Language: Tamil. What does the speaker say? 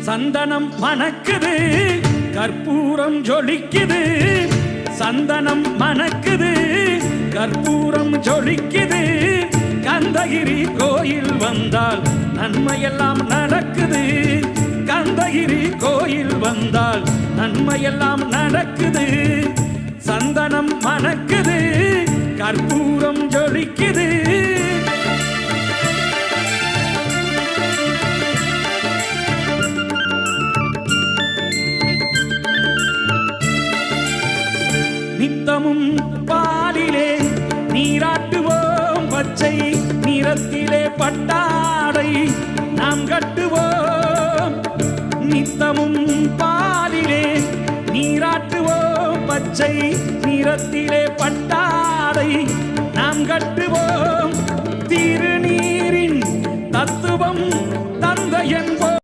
சந்தனம் மணக்குது கற்பூரம் ஜொலிக்குது சந்தனம் மணக்குது கற்பூரம் ஜொலிக்குது கந்தகிரி கோயில் வந்தால் நன்மையெல்லாம் நடக்குது கந்தகிரி கோயில் வந்தால் நன்மையெல்லாம் நடக்குது சந்தனம் மணக்குது கற்பூரம் ஜொலிக்குது நித்தமும் பாலிலே நீராட்டுவோம் பச்சை நிறத்திலே பட்டாடை நாம் கட்டுவோம் நித்தமும் பாலிலே நீராட்டுவோம் பச்சை நிறத்திலே பட்டாடை நாம் கட்டுவோம் திருநீரின் தத்துவம்